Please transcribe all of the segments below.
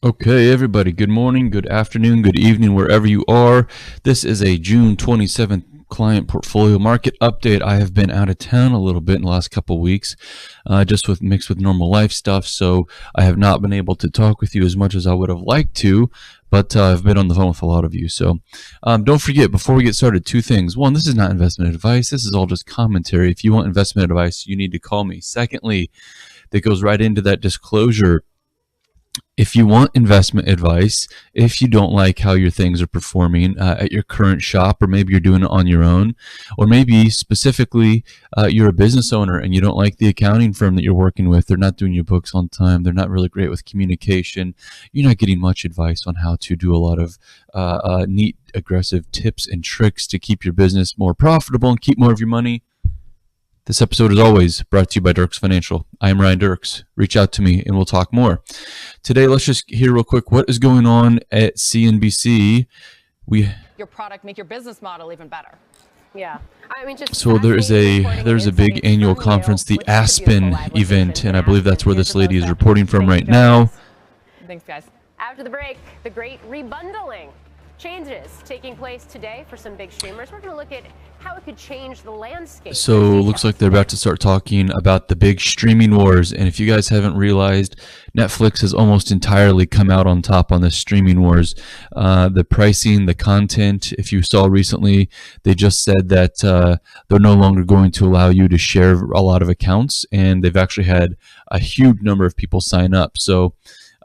Okay, everybody, good morning, good afternoon, good evening, wherever you are. This is a June 27th client portfolio market update. I have been out of town a little bit in the last couple of weeks, just with mixed with normal life stuff, so I have not been able to talk with you as much as I would have liked to, but I've been on the phone with a lot of you. So don't forget, before we get started, two things. One, this is not investment advice. This is all just commentary. If you want investment advice, you need to call me. Secondly, that goes right into that disclosure. If you want investment advice, if you don't like how your things are performing at your current shop, or maybe you're doing it on your own, or maybe specifically you're a business owner and you don't like the accounting firm that you're working with, they're not doing your books on time, they're not really great with communication, you're not getting much advice on how to do a lot of neat, aggressive tips and tricks to keep your business more profitable and keep more of your money. This episode is always brought to you by Derks Financial. I am Ryan Derks. Reach out to me and we'll talk more. Today, let's just hear real quick what is going on at CNBC. Your product, make your business model even better. Yeah. I mean, just so there's a big annual conference, the Aspen event, and I believe that's where this lady is reporting from right now. Thanks, guys. After the break, the great rebundling. Changes taking place today for some big streamers. We're going to look at how it could change the landscape. So it looks like they're about to start talking about the big streaming wars. And if you guys haven't realized, Netflix has almost entirely come out on top on the streaming wars. The pricing, the content, if you saw recently, they just said that they're no longer going to allow you to share a lot of accounts. And they've actually had a huge number of people sign up. So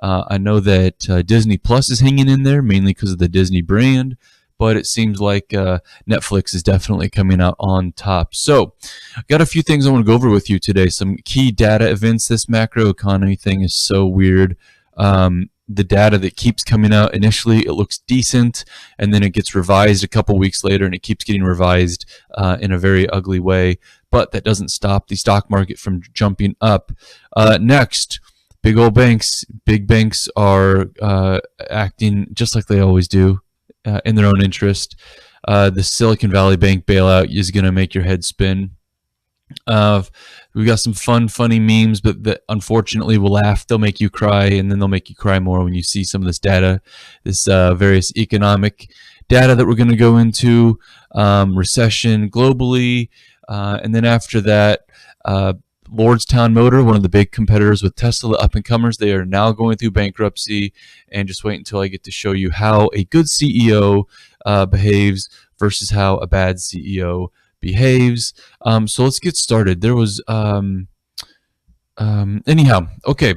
I know that Disney Plus is hanging in there, mainly because of the Disney brand, but it seems like Netflix is definitely coming out on top. So I've got a few things I want to go over with you today. Some key data events. This macro economy thing is so weird. The data that keeps coming out, initially it looks decent, and then it gets revised a couple weeks later, and it keeps getting revised in a very ugly way. But that doesn't stop the stock market from jumping up. Next, big old banks. Big banks are acting just like they always do in their own interest. The Silicon Valley Bank bailout is going to make your head spin. We've got some funny memes, but that unfortunately will laugh. They'll make you cry, and then they'll make you cry more when you see some of this data, this various economic data that we're going to go into, recession globally, and then after that, Lordstown Motor, one of the big competitors with Tesla, the up-and-comers, they are now going through bankruptcy. And just wait until I get to show you how a good CEO behaves versus how a bad CEO behaves. So let's get started. There was anyhow, okay.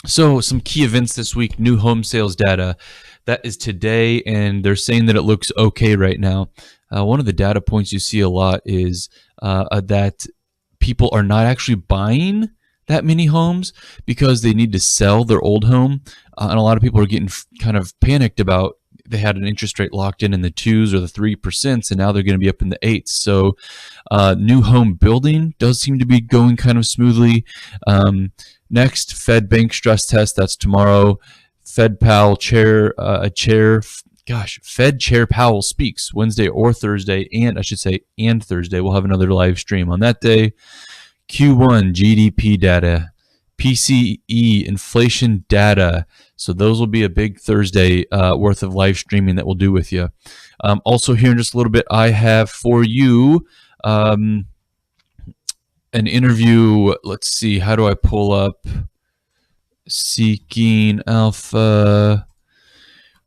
So some key events this week. New home sales data that is today, and they're saying that it looks okay right now. One of the data points you see a lot is that people are not actually buying that many homes because they need to sell their old home. And a lot of people are getting kind of panicked about, they had an interest rate locked in the 2s or the 3%, and now they're going to be up in the 8s. So new home building does seem to be going kind of smoothly. Next, Fed bank stress test, that's tomorrow. Fed Chair Powell speaks Wednesday or Thursday, and Thursday. We'll have another live stream on that day. Q1 GDP data, PCE inflation data. So those will be a big Thursday worth of live streaming that we'll do with you. Also here in just a little bit, I have for you an interview. Let's see, how do I pull up Seeking Alpha?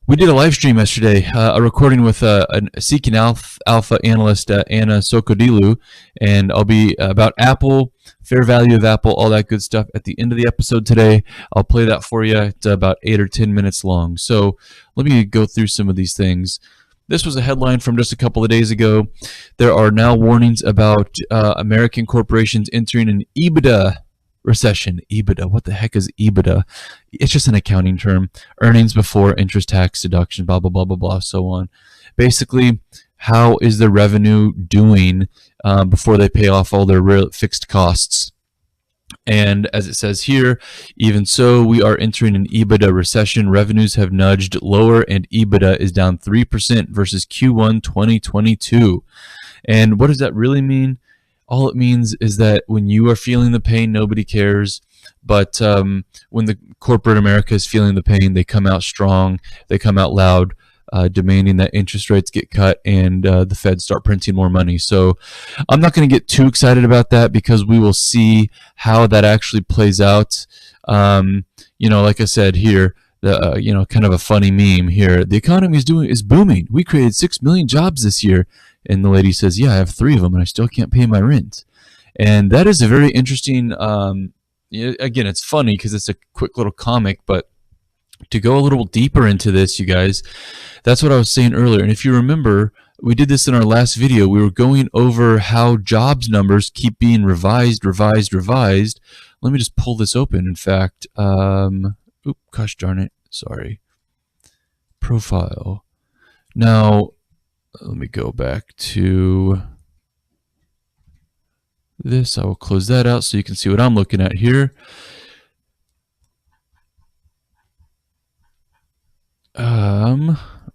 We did a live stream yesterday, a recording with a Seeking Alpha analyst, Anna Socodilu, and I'll be about Apple, fair value of Apple, all that good stuff at the end of the episode today. I'll play that for you. It's about 8 or 10 minutes long. So let me go through some of these things. This was a headline from just a couple of days ago. There are now warnings about American corporations entering an EBITDA recession. EBITDA, what the heck is EBITDA? It's just an accounting term. Earnings before interest, tax, deduction, blah, blah, blah, blah, blah, so on. Basically, how is the revenue doing before they pay off all their real fixed costs? And as it says here, even so, we are entering an EBITDA recession. Revenues have nudged lower, and EBITDA is down 3% versus Q1 2022. And what does that really mean? All it means is that when you are feeling the pain, nobody cares. But when the corporate America is feeling the pain, they come out strong, they come out loud, demanding that interest rates get cut and the Fed start printing more money. So I'm not going to get too excited about that because we will see how that actually plays out. Like I said here, the kind of a funny meme here. The economy is booming. We created 6 million jobs this year, and the lady says, "Yeah, I have 3 of them, and I still can't pay my rent." And that is a very interesting. Again, it's funny because it's a quick little comic, but to go a little deeper into this, you guys, that's what I was saying earlier. And if you remember, we did this in our last video. We were going over how jobs numbers keep being revised. Let me just pull this open. In fact, gosh darn it. Sorry. Profile. Now, let me go back to this. I will close that out so you can see what I'm looking at here.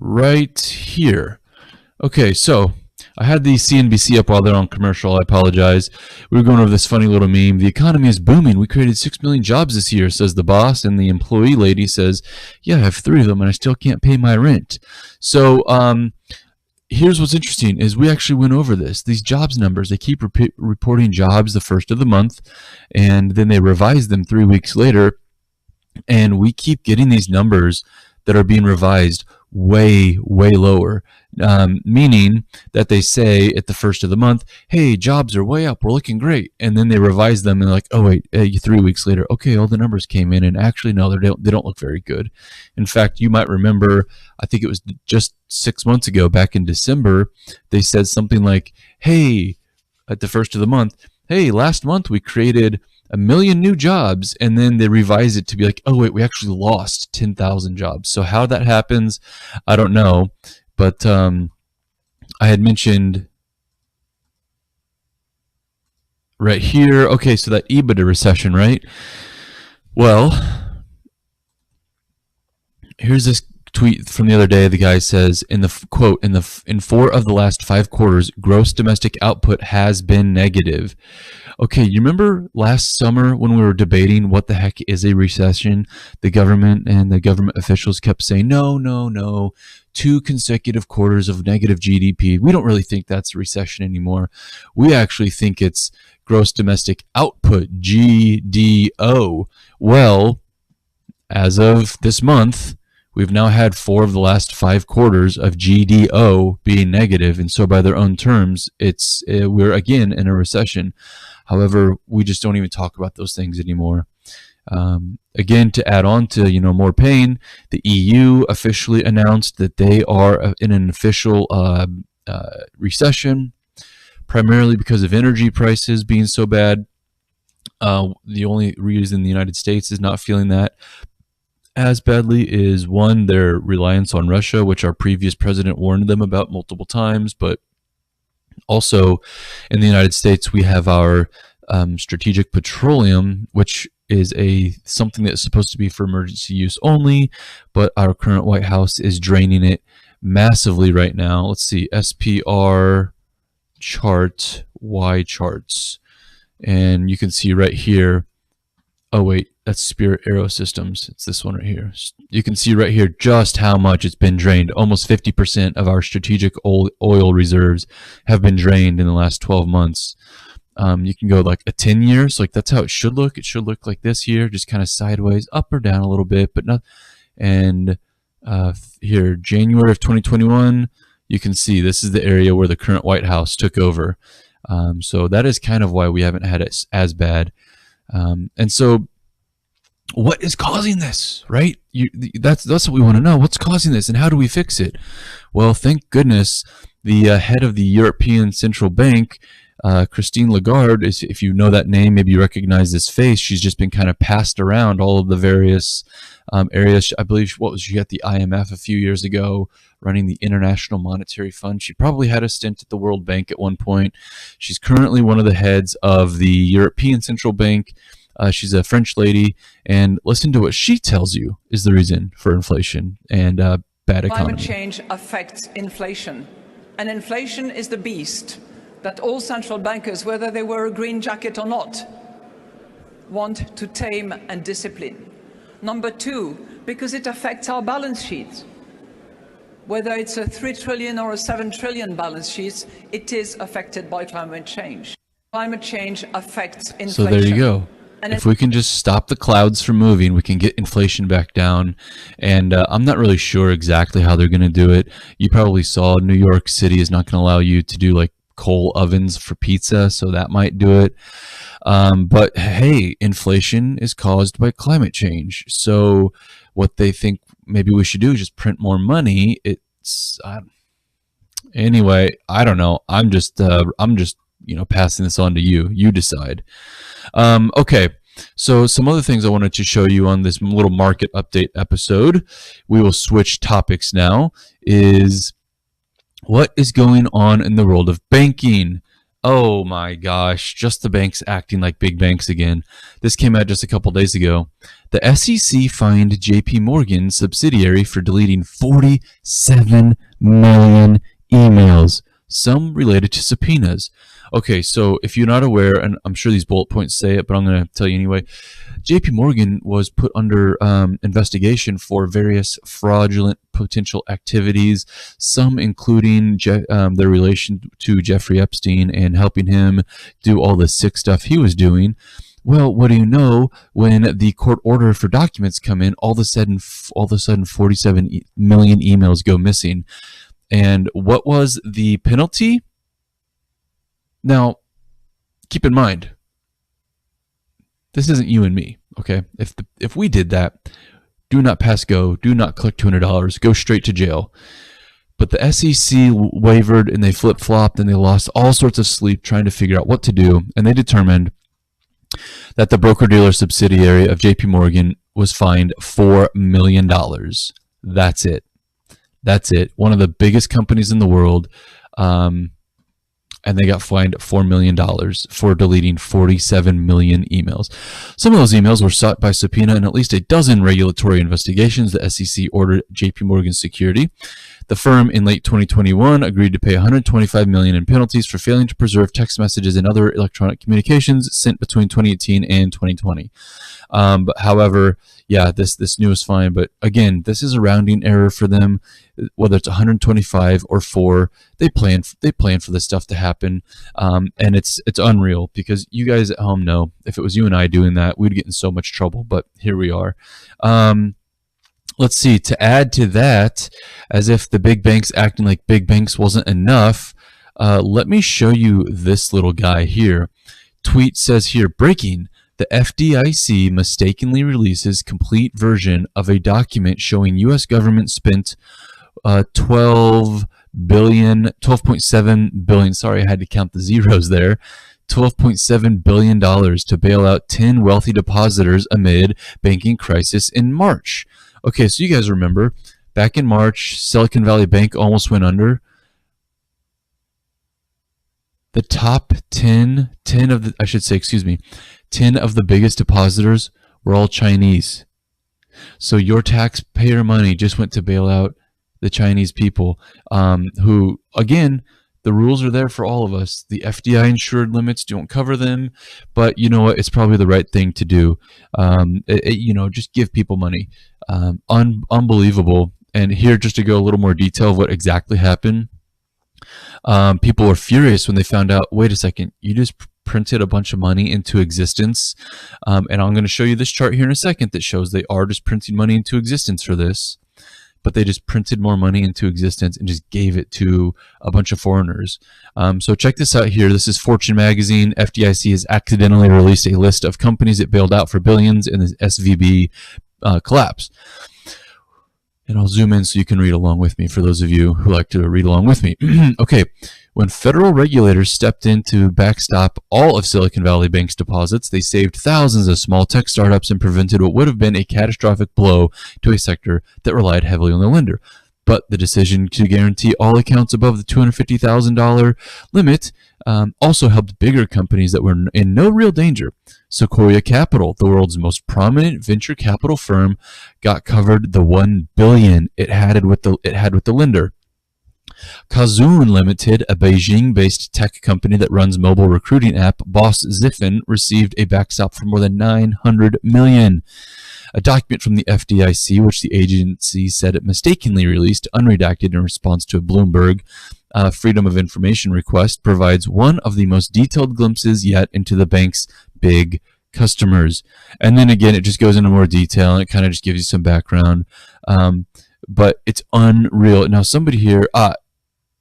Right here. Okay, so I had the CNBC up while they're on commercial. I apologize. We were going over this funny little meme. The economy is booming. We created 6 million jobs this year, says the boss. And the employee lady says, "Yeah, I have 3 of them and I still can't pay my rent." So here's what's interesting is we actually went over this. These jobs numbers, they keep reporting jobs the first of the month, and then they revise them 3 weeks later. And we keep getting these numbers that are being revised way lower, meaning that they say at the first of the month, "Hey, jobs are way up, we're looking great," and then they revise them and they're like, "Oh wait, 3 weeks later, okay, all the numbers came in, and actually no, they don't look very good." In fact, you might remember, I think it was just 6 months ago, back in December, they said something like, "Hey," at the first of the month, "Hey, last month we created 1 million new jobs," and then they revise it to be like, "Oh wait, we actually lost 10,000 jobs." So how that happens, I don't know, but I had mentioned right here. Okay, so that EBITDA recession, right? Well, here's this tweet from the other day. The guy says, in the quote, in 4 of the last 5 quarters, gross domestic output has been negative. Okay, you remember last summer when we were debating what the heck is a recession? The government and the government officials kept saying, no, 2 consecutive quarters of negative GDP. We don't really think that's a recession anymore. We actually think it's gross domestic output, GDO. Well, as of this month, we've now had 4 of the last 5 quarters of GDO being negative, and so by their own terms, we're again in a recession. However, we just don't even talk about those things anymore. Again, to add on to more pain, the EU officially announced that they are in an official recession, primarily because of energy prices being so bad. The only reason the United States is not feeling that as badly is, one, their reliance on Russia, which our previous president warned them about multiple times, but also in the United States we have our strategic petroleum, which is something that's supposed to be for emergency use only, but our current White House is draining it massively right now. Let's see, SPR chart, Y charts, and you can see right here, oh wait, that's Spirit Aero Systems. It's this one right here. You can see right here just how much it's been drained. Almost 50% of our strategic oil reserves have been drained in the last 12 months. You can go like a 10 years, like that's how it should look. It should look like this here, just kind of sideways, up or down a little bit, but not. And here, January of 2021, you can see this is the area where the current White House took over. So that is kind of why we haven't had it as bad. And so what is causing this, right? That's what we want to know. What's causing this and how do we fix it? Well, thank goodness the head of the European Central Bank, Christine Lagarde, if you know that name, maybe you recognize this face. She's just been kind of passed around all of the various areas. I believe, she at the IMF a few years ago, running the International Monetary Fund. She probably had a stint at the World Bank at one point. She's currently one of the heads of the European Central Bank. She's a French lady, and listen to what she tells you is the reason for inflation and bad economy. Climate change affects inflation, and inflation is the beast that all central bankers, whether they wear a green jacket or not, want to tame and discipline. Number two, because it affects our balance sheet. Whether it's a 3 trillion or a 7 trillion balance sheet, it is affected by climate change. Climate change affects inflation. So there you go. If we can just stop the clouds from moving, we can get inflation back down. And I'm not really sure exactly how they're going to do it. You probably saw New York City is not going to allow you to do like coal ovens for pizza, so that might do it. But hey, inflation is caused by climate change. So what they think maybe we should do is just print more money. Anyway, I don't know. I'm just passing this on to you. You decide. Okay. So some other things I wanted to show you on this little market update episode. We will switch topics now. Is what is going on in the world of banking? Oh my gosh, just the banks acting like big banks again. This came out just a couple days ago. The SEC fined JP Morgan subsidiary for deleting 47 million emails, some related to subpoenas. Okay, so if you're not aware, and I'm sure these bullet points say it, but I'm going to tell you anyway, JP Morgan was put under investigation for various fraudulent potential activities, some including their relation to Jeffrey Epstein and helping him do all the sick stuff he was doing. Well, what do you know? When the court order for documents come in, all of a sudden 47 million emails go missing. And what was the penalty? Now, keep in mind, this isn't you and me, okay? If we did that, do not pass go, do not collect $200, go straight to jail. But the SEC wavered and they flip-flopped and they lost all sorts of sleep trying to figure out what to do. And they determined that the broker-dealer subsidiary of JP Morgan was fined $4 million. That's it. That's it. One of the biggest companies in the world. And they got fined $4 million for deleting 47 million emails. Some of those emails were sought by subpoena in at least a dozen regulatory investigations. The SEC ordered JP Morgan Security. The firm in late 2021 agreed to pay $125 million in penalties for failing to preserve text messages and other electronic communications sent between 2018 and 2020. But however, yeah, this new is fine. But again, this is a rounding error for them. Whether it's 125 or 4, they plan for this stuff to happen, and it's unreal because you guys at home know if it was you and I doing that, we'd get in so much trouble. But here we are. Let's see. To add to that, as if the big banks acting like big banks wasn't enough, let me show you this little guy here. Tweet says here, breaking. The FDIC mistakenly releases complete version of a document showing U.S. government spent $12.7 billion. Sorry, I had to count the zeros there. $12.7 billion to bail out 10 wealthy depositors amid banking crisis in March. Okay, so you guys remember back in March, Silicon Valley Bank almost went under. The top 10 of the biggest depositors were all Chinese. So your taxpayer money just went to bail out the Chinese people, who, again, the rules are there for all of us. The FDI insured limits don't cover them, but you know what? It's probably the right thing to do. Just give people money. Unbelievable. And here, just to go a little more detail of what exactly happened. People were furious when they found out, wait a second, you just printed a bunch of money into existence. And I'm going to show you this chart here in a second that shows they are just printing money into existence for this. But they just printed more money into existence and just gave it to a bunch of foreigners. So check this out here. This is Fortune magazine. FDIC has accidentally released a list of companies it bailed out for billions in the SVB collapse. And I'll zoom in so you can read along with me for those of you who like to read along with me. Okay, when federal regulators stepped in to backstop all of Silicon Valley Bank's deposits, they saved thousands of small tech startups and prevented what would have been a catastrophic blow to a sector that relied heavily on the lender. But the decision to guarantee all accounts above the $250,000 limit also helped bigger companies that were in no real danger. Sequoia Capital, the world's most prominent venture capital firm, got covered the $1 billion it had with the lender. Kazun Limited, a Beijing-based tech company that runs mobile recruiting app Boss Ziffin, received a backstop for more than $900 million. A document from the FDIC, which the agency said it mistakenly released, unredacted in response to a Bloomberg Freedom of Information request, provides one of the most detailed glimpses yet into the bank's big customers. And then again, it just goes into more detail, and it kind of just gives you some background. But it's unreal. Now, somebody here,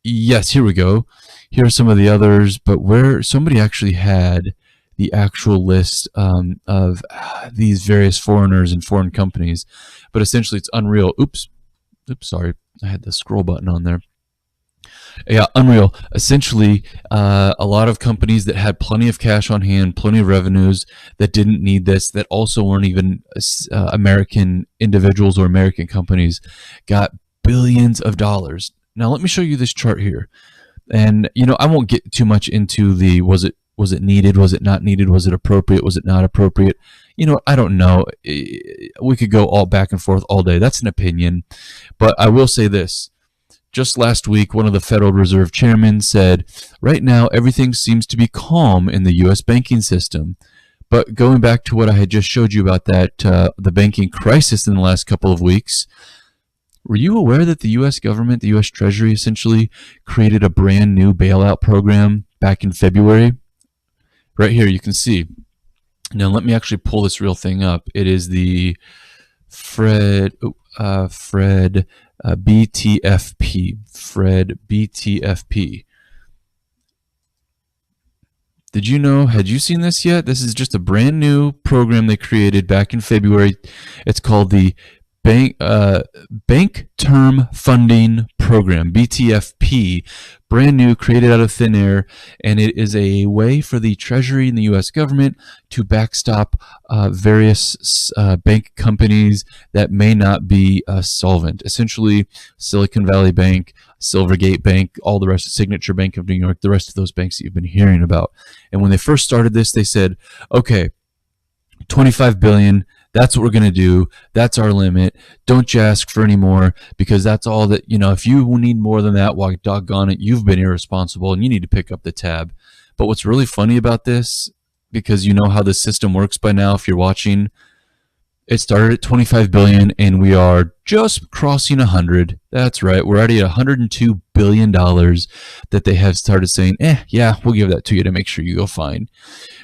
yes, here we go. Here are some of the others, but where somebody actually had the actual list of these various foreigners and foreign companies. But essentially, it's unreal. Oops, sorry. I had the scroll button on there. Yeah, unreal. Essentially, a lot of companies that had plenty of cash on hand, plenty of revenues, that didn't need this, that also weren't even American individuals or American companies, got billions of dollars. Now, let me show you this chart here. And, I won't get too much into the was it needed, was it not needed, was it appropriate, was it not appropriate. I don't know. We could go all back and forth all day. That's an opinion. But I will say this. Just last week, one of the Federal Reserve chairmen said, right now, everything seems to be calm in the U.S. banking system. But going back to what I had just showed you about that, the banking crisis in the last couple of weeks, were you aware that the U.S. government, the U.S. Treasury, essentially created a brand new bailout program back in February? Right here, you can see. Now, let me actually pull this real thing up. It is the Fred BTFP. Fred BTFP. Did you know? Had you seen this yet? This is just a brand new program they created back in February. It's called the Bank Term Funding Program, BTFP, brand new, created out of thin air, and it is a way for the Treasury and the U.S. government to backstop various bank companies that may not be solvent. Essentially, Silicon Valley Bank, Silvergate Bank, all the rest, Signature Bank of New York, the rest of those banks that you've been hearing about. And when they first started this, they said, okay, $25 billion. That's what we're going to do. That's our limit. Don't you ask for any more, because that's all that, if you need more than that, well, doggone it, you've been irresponsible and you need to pick up the tab. But what's really funny about this, because you know how the system works by now if you're watching, it started at 25 billion and we are just crossing 100. That's right. We're already at $102 billion that they have started saying, yeah, we'll give that to you to make sure you go fine.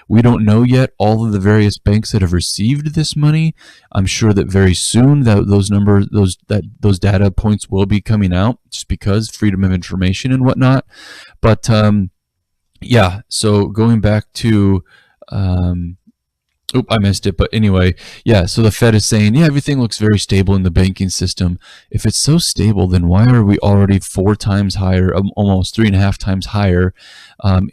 We don't know yet all of the various banks that have received this money. I'm sure that very soon those numbers, those data points will be coming out, just because freedom of information and whatnot. But yeah, so going back to I missed it. But anyway, yeah, so the Fed is saying, yeah, everything looks very stable in the banking system. If it's so stable, then why are we already 4 times higher, almost 3.5 times higher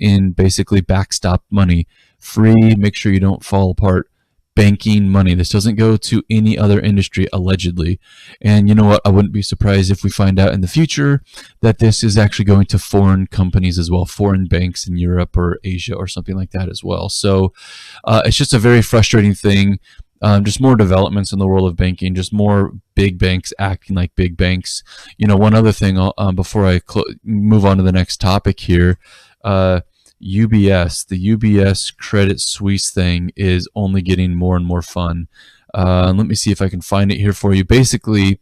in basically backstop money? Free, make sure you don't fall apart, banking money. This doesn't go to any other industry, allegedly. And you know what? I wouldn't be surprised if we find out in the future that this is actually going to foreign companies as well, foreign banks in Europe or Asia or something like that as well. So it's just a very frustrating thing. Just more developments in the world of banking, just more big banks acting like big banks. One other thing before I move on to the next topic here, UBS, the UBS Credit Suisse thing is only getting more and more fun. Let me see if I can find it here for you. Basically,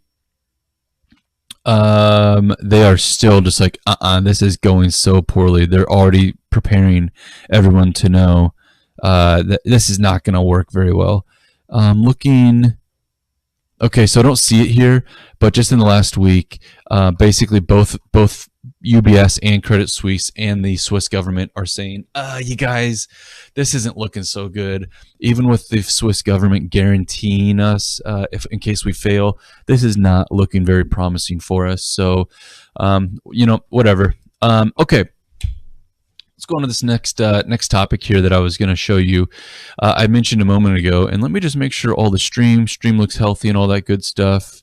they are still just like, this is going so poorly. They're already preparing everyone to know that this is not going to work very well. Looking... Okay, so I don't see it here, but just in the last week, basically both UBS and Credit Suisse and the Swiss government are saying, you guys, this isn't looking so good. Even with the Swiss government guaranteeing us, if in case we fail, this is not looking very promising for us. So, whatever. Okay. Let's go on to this next topic here that I was going to show you. I mentioned a moment ago, and let me just make sure all the stream looks healthy and all that good stuff.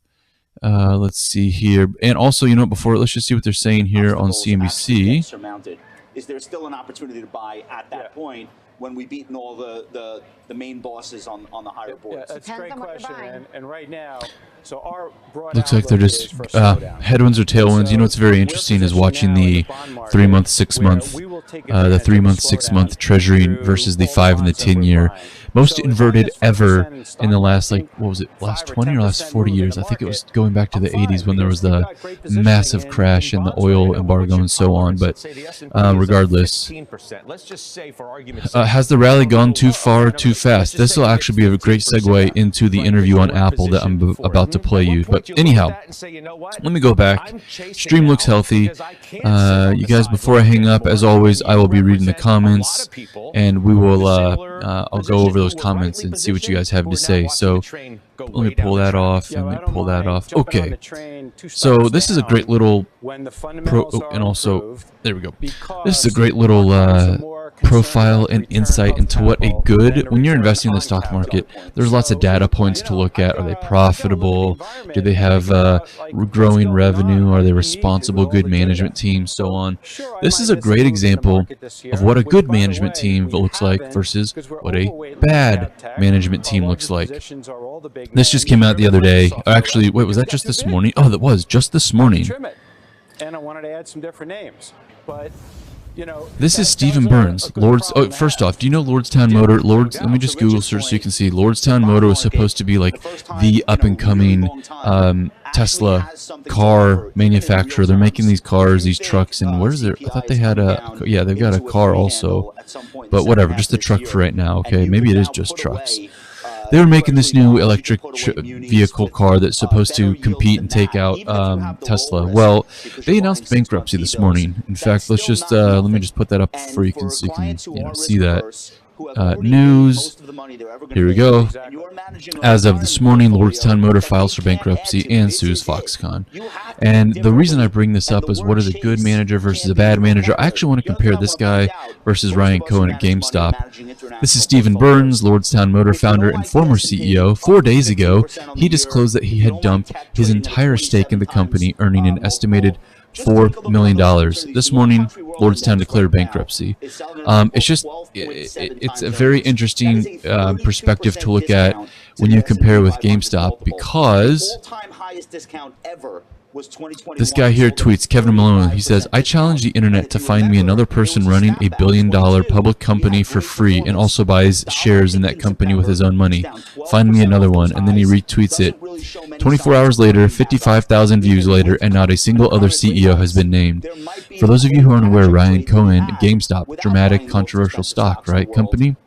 Let's see here. And also, before, let's just see what they're saying here on CNBC. Surmounted. Is there still an opportunity to buy at that point? when we've beaten all the main bosses on the higher boards? Yeah, that's a great question. And right now, so our broad Looks like they're just headwinds or tailwinds. You know what's very interesting is watching the 3 month, 6 month, the 3 month, 6 month Treasury versus the 5 and the 10 year. Most inverted ever in the last, like, what was it, last 20 or last 40 years? I think it was going back to the 80s when there was the massive crash in the oil embargo and so on. But regardless, has the rally gone too far, too fast? This will actually be a great segue into the interview on Apple that I'm about to play you. But anyhow, let me go back. Stream looks healthy. You guys, before I hang up, as always, I will be reading the comments, and we will I'll go over those comments and see what you guys have to say. So let me pull that off, and let me pull that off. Okay, so this is a great little and also there we go. This is a great little profile and insight into what a good, when you're investing in the stock market, there's lots of data points to look at. Are they profitable? Do they have growing revenue? Are they responsible, good management team, so on? This is a great example of what a good management team looks like versus what a bad management team looks like. This just came out the other day. Actually, wait, was that just this morning? Oh, that was just this morning. And I wanted to add some different names, but you know, this is Stephen Burns. Lords. Oh, first off, do you know Lordstown Motor? Let me just Google search so you can see. Lordstown Motor was supposed to be like the up-and-coming Tesla car manufacturer. They're making these cars, these trucks, and where's their? I thought they had a. Yeah, they've got a car also, but whatever. Just the truck for right now. Okay, maybe it is just trucks. They were making this new electric vehicle car that's supposed to compete and take out Tesla. Well, they announced bankruptcy this morning. In fact, let's just let me just put that up for you, so you can see that. News. Here we go. As of this morning, Lordstown Motor files for bankruptcy and sues Foxconn. And the reason I bring this up is, what is a good manager versus a bad manager? I actually want to compare this guy versus Ryan Cohen at GameStop. This is Stephen Burns, Lordstown Motor founder and former CEO. 4 days ago, he disclosed that he had dumped his entire stake in the company, earning an estimated $4 million. This morning, Lordstown declared bankruptcy. It's just, it's a very interesting perspective to look at when you compare with GameStop, because this guy here tweets, Kevin Malone, he says, I challenge the internet to find me another person running a billion-dollar public company for free and also buys shares in that company with his own money. Find me another one. And then he retweets it. 24 hours later, 55,000 views later, and not a single other CEO has been named. For those of you who aren't aware, Ryan Cohen, GameStop, dramatic, controversial stock, right, company?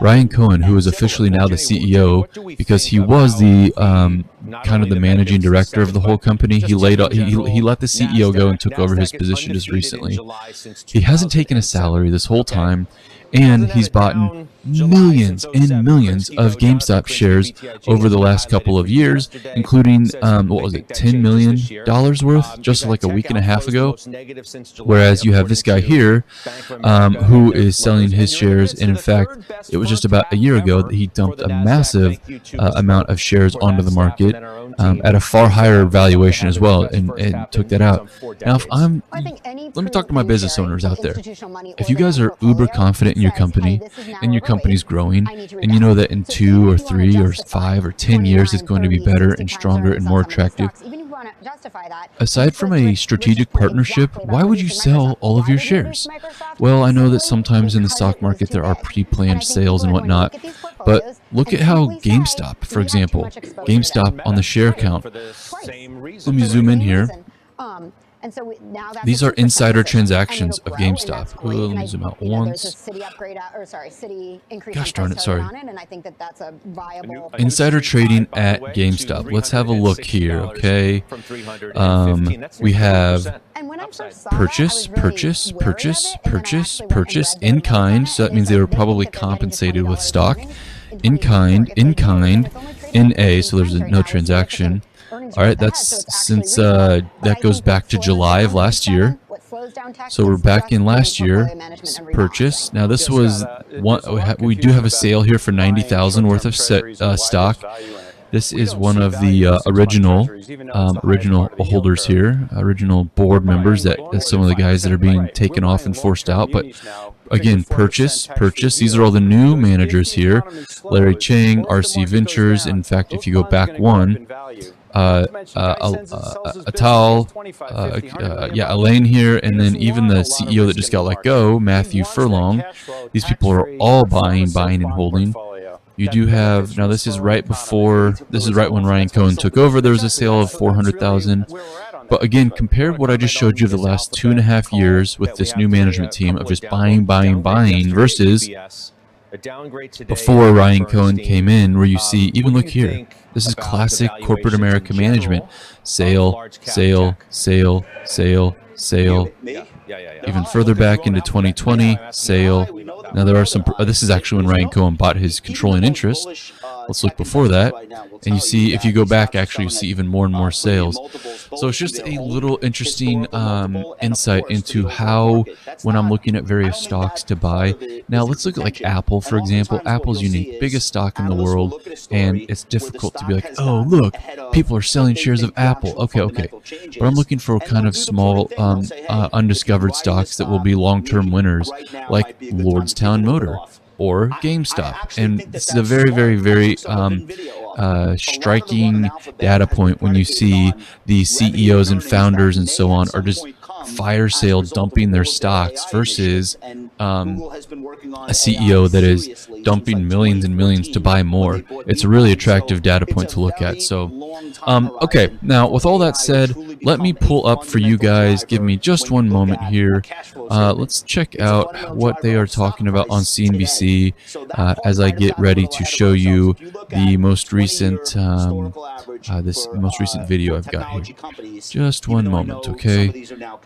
Ryan Cohen, who is officially now the CEO, because he was the kind of the managing director of the whole company. He let the CEO go and took over his position just recently. He hasn't taken a salary this whole time, and he's bought millions and millions of GameStop shares over the last couple of years, including, what was it, $10 million worth just like a week and a half ago. Whereas you have this guy here who is selling his shares, and in fact, it was just about a year ago that he dumped a massive amount of shares onto the market at a far higher valuation as well, and took that out. Now, let me talk to my business owners out there. If you guys are uber confident in your company, and your company's growing, and you know that in 2 or 3 or 5 or 10 years it's going to be better and stronger and more attractive, aside from a strategic partnership, why would you sell all of your shares? Well, I know that sometimes in the stock market there are pre-planned sales and whatnot, but look at how GameStop, for example, GameStop on the share count. Let me zoom in here. These are insider transactions of GameStop. Let me zoom out once. Gosh darn it, sorry. Insider trading at GameStop. Let's have a look here, okay? We have purchase in kind, so that means they were probably compensated with stock. In kind, NA, so there's no transaction. All right, that's since that goes back to July of last year. So we're back in last year. Purchase. Now this was one. We do have a sale here for 90,000 worth of stock. This is one of the original holders here, original board members. That is some of the guys that are being taken off and forced out. But again, purchase. These are all the new managers here. Larry Chang, RC Ventures. In fact, if you go back one, Atal, Elaine here, and then even the CEO that just got let go, Matthew Furlong. These people are all buying, and holding. You do have, now this is right when Ryan Cohen took over. There was a sale of 400,000. But again, compare what I just showed you the last 2.5 years with this new management team of just buying versus before Ryan Cohen came in, where you see, even look here, this is classic corporate America management. Sale. Even further back into 2020, sale. Now there are some, this is actually when Ryan Cohen bought his controlling interest. Let's look before that. And you see, if you go back, actually, you see even more and more sales. So it's just a little interesting insight into how, when I'm looking at various stocks to buy. Now, let's look at like Apple, for example. Apple's unique, biggest stock in the world, and it's difficult to be like, oh, look, people are selling shares of Apple. Okay. But I'm looking for kind of small, undiscovered stocks that will be long-term winners, like Lordstown Motor or GameStop. And this is a very, very, very striking data point when you see the CEOs and founders and so on are just fire sale dumping their stocks versus a CEO that is dumping millions and millions to buy more. It's a really attractive data point to look at. So, okay, now with all that said, let me pull up for you guys. Give me just one moment here. Let's check out what they are talking about on CNBC as I get ready to show you the most recent this most recent video I've got here. Just one moment, okay?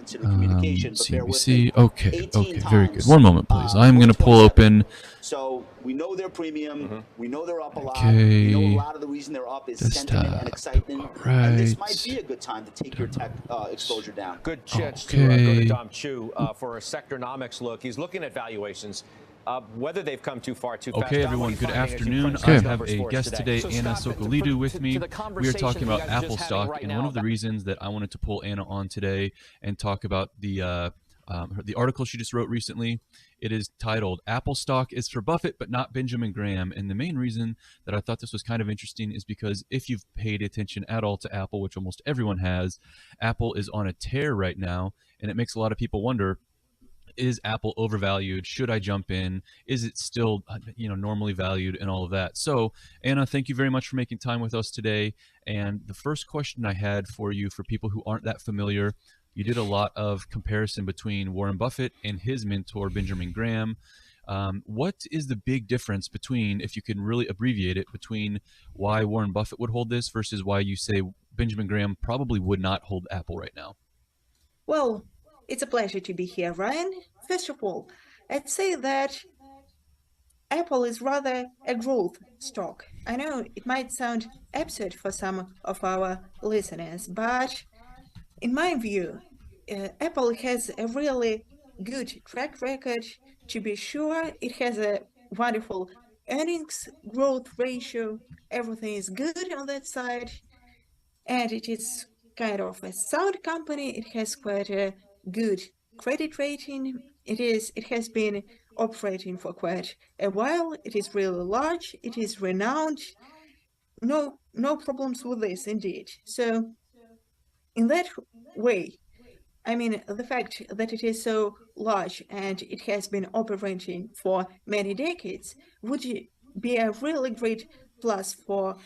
CNBC. Okay, very good. One moment, please. I'm going to pull open. So we know they're premium. We know they're up a lot. Okay. We know a lot of the reason they're up is sentiment and excitement. Right. And this might be a good time to take your tech exposure down. Good chance to go to Dom Chu for a sectornomics look. He's looking at valuations. Whether they've come too far, too fast. Okay, everyone, good afternoon. I have a guest today, Anna Sokolidu, with me. We are talking about Apple stock, and one of the reasons that I wanted to pull Anna on today and talk about the article she just wrote recently. It is titled, Apple Stock is for Buffett, but not Benjamin Graham. And the main reason that I thought this was kind of interesting is because if you've paid attention at all to Apple, which almost everyone has, Apple is on a tear right now, and it makes a lot of people wonder, is Apple overvalued? Should I jump in? Is it still, normally valued and all of that? So, Anna, thank you very much for making time with us today. And the first question I had for you, for people who aren't that familiar, you did a lot of comparison between Warren Buffett and his mentor, Benjamin Graham. What is the big difference between, if you can really abbreviate it, between why Warren Buffett would hold this versus why you say Benjamin Graham probably would not hold Apple right now? Well, it's a pleasure to be here, Ryan. First of all, I'd say that Apple is rather a growth stock. I know it might sound absurd for some of our listeners, but in my view, Apple has a really good track record. To be sure, it has a wonderful earnings growth ratio. Everything is good on that side. And it is kind of a sound company. It has quite a good credit rating. It has been operating for quite a while. It is really large. It is renowned. No problems with this, indeed. So in that way, I mean, the fact that it is so large and it has been operating for many decades would be a really great plus for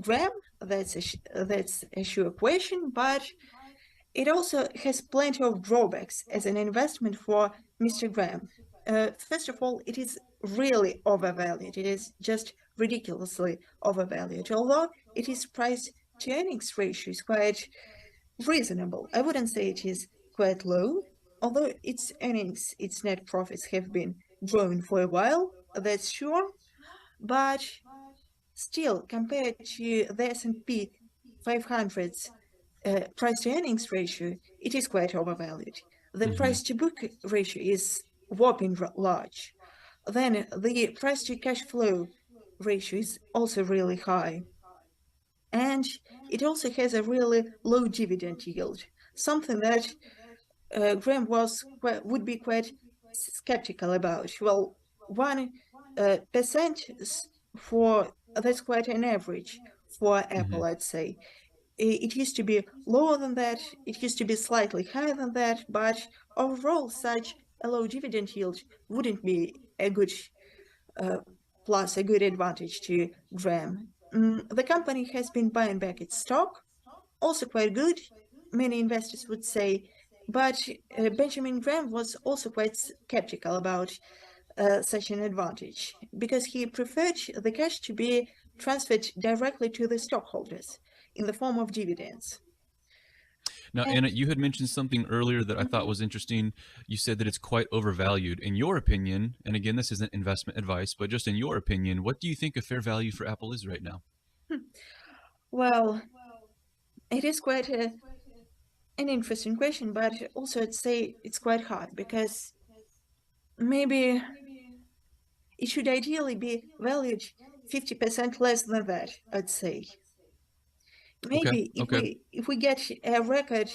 Graham. That's a sure question, but it also has plenty of drawbacks as an investment for Mr. Graham. First of all, it is really overvalued. It is just ridiculously overvalued, although it is price to earnings ratio is quite reasonable. I wouldn't say it is quite low, although its earnings, its net profits have been growing for a while, that's sure, but still, compared to the S&P 500's price to earnings ratio, it is quite overvalued. The price to book ratio is whopping large. Then the price to cash flow ratio is also really high. And it also has a really low dividend yield, something that Graham would be quite skeptical about. Well, 1% for that's quite an average for Apple, I'd say. It used to be lower than that, it used to be slightly higher than that, but overall, such a low dividend yield wouldn't be a good plus, a good advantage to Graham. The company has been buying back its stock, also quite good, many investors would say, but Benjamin Graham was also quite skeptical about such an advantage because he preferred the cash to be transferred directly to the stockholders in the form of dividends. Now, Anna, you had mentioned something earlier that I thought was interesting. You said that it's quite overvalued. In your opinion, and again, this isn't investment advice, but just in your opinion, what do you think a fair value for Apple is right now? Well, it is quite an interesting question, but also I'd say it's quite hard because maybe it should ideally be valued 50% less than that, I'd say. Okay. Maybe Okay. if we get a record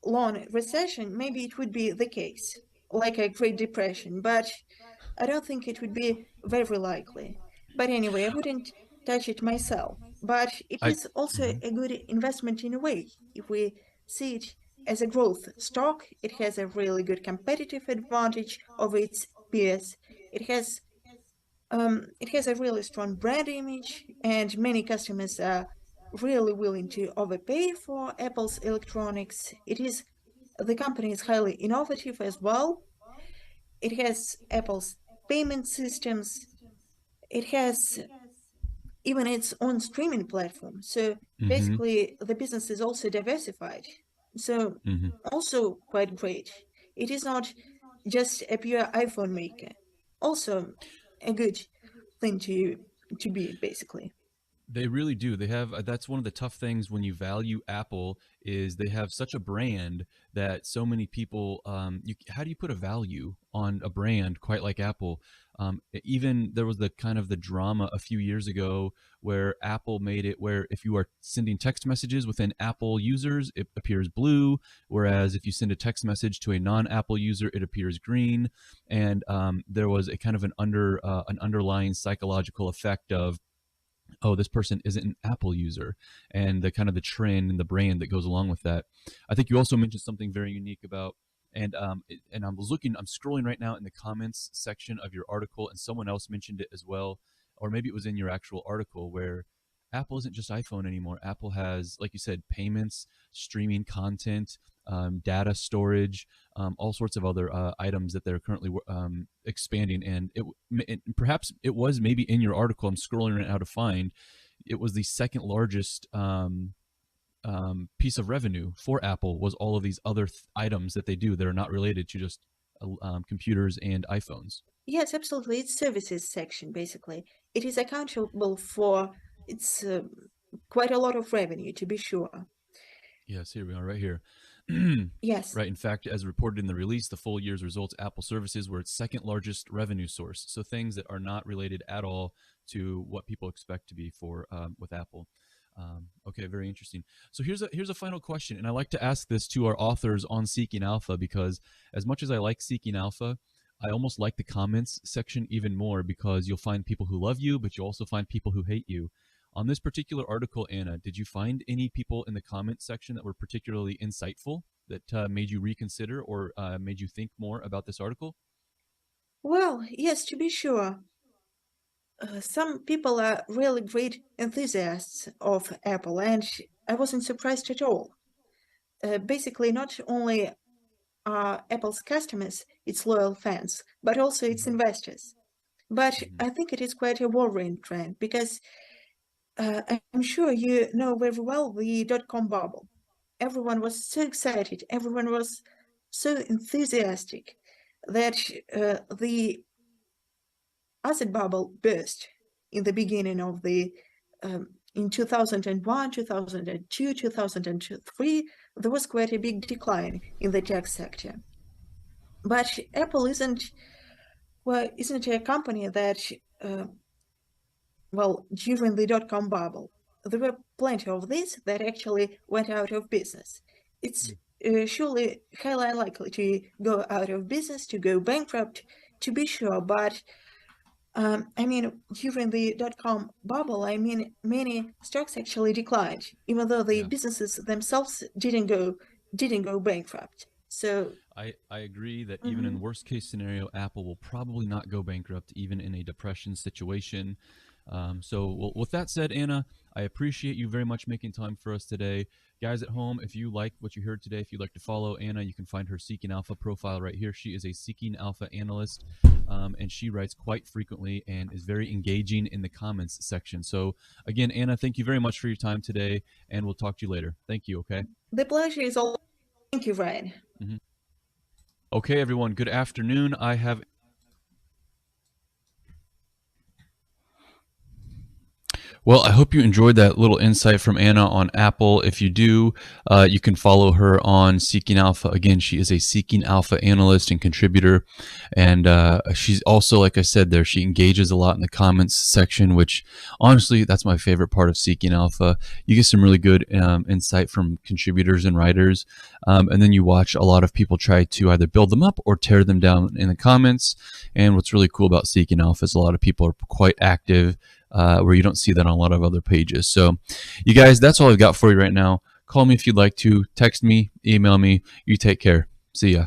long recession, maybe it would be the case, like a Great Depression, but I don't think it would be very likely. But anyway, I wouldn't touch it myself. But it I is also mhm. a good investment in a way. If we see it as a growth stock, it has a really good competitive advantage over its peers. It has it has a really strong brand image, and many customers are really willing to overpay for Apple's electronics. The company is highly innovative as well. It has Apple's payment systems. It has even its own streaming platform. So Mhm. basically, the business is also diversified. So Mhm. also quite great. It is not just a pure iPhone maker. Also a good thing to be basically. They really do. They have that's one of the tough things when you value Apple is they have such a brand that so many people how do you put a value on a brand quite like Apple? Even there was the kind of the drama a few years ago where Apple made it where if you are sending text messages within Apple users, it appears blue, whereas if you send a text message to a non-Apple user, it appears green. And there was a kind of an underlying psychological effect of oh, this person isn't an Apple user, and the kind of the trend and the brand that goes along with that. I think you also mentioned something very unique about, and I'm scrolling right now in the comments section of your article, and someone else mentioned it as well, or maybe it was in your actual article where Apple isn't just iPhone anymore. Apple has, like you said, payments, streaming content, data storage, all sorts of other items that they're currently expanding. And perhaps it was maybe in your article. I'm scrolling right now to find it was the second largest piece of revenue for Apple was all of these other items that they do that are not related to just computers and iPhones. Yes, absolutely. It's services section basically. It is accountable for its quite a lot of revenue to be sure. Yes, here we are, right here. Yes. Right. In fact, as reported in the release, the full year's results, Apple services were its second largest revenue source. So things that are not related at all to what people expect to be for with Apple. Okay, very interesting. So here's a final question, and I like to ask this to our authors on Seeking Alpha because as much as I like Seeking Alpha, I almost like the comments section even more because you'll find people who love you, but you'll also find people who hate you. On this particular article, Anna, did you find any people in the comment section that were particularly insightful that made you reconsider or made you think more about this article? Well, yes, to be sure. Some people are really great enthusiasts of Apple, and I wasn't surprised at all. Basically, not only are Apple's customers its loyal fans, but also its Hmm. investors. But Hmm. I think it is quite a worrying trend because I'm sure you know very well the dot-com bubble. Everyone was so excited, everyone was so enthusiastic that the asset bubble burst in the beginning of the in 2001, 2002, 2003, there was quite a big decline in the tech sector. But Apple isn't a company that during the dot-com bubble, there were plenty of these that actually went out of business. It's surely highly unlikely to go out of business, to go bankrupt, to be sure. But I mean, during the dot-com bubble, I mean, many stocks actually declined, even though the businesses themselves didn't go bankrupt. So I agree that even in worst case scenario, Apple will probably not go bankrupt, even in a depression situation. So with that said, Anna, I appreciate you very much making time for us today. Guys at home, if you like what you heard today, if you'd like to follow Anna, you can find her Seeking Alpha profile right here. She is a Seeking Alpha analyst, and she writes quite frequently and is very engaging in the comments section. So again, Anna, thank you very much for your time today, and we'll talk to you later. Thank you, okay? the pleasure is all. Thank you, Ryan. Okay, everyone, good afternoon. I have Well, I hope you enjoyed that little insight from Anna on Apple. If you do, you can follow her on Seeking Alpha. Again, she is a Seeking Alpha analyst and contributor. And she's also, like I said there, she engages a lot in the comments section, which honestly, that's my favorite part of Seeking Alpha. You get some really good insight from contributors and writers. And then you watch a lot of people try to either build them up or tear them down in the comments. And what's really cool about Seeking Alpha is a lot of people are quite active, where you don't see that on a lot of other pages. So you guys, that's all I've got for you right now. Call me if you'd like to. Text me, email me. You take care. See ya.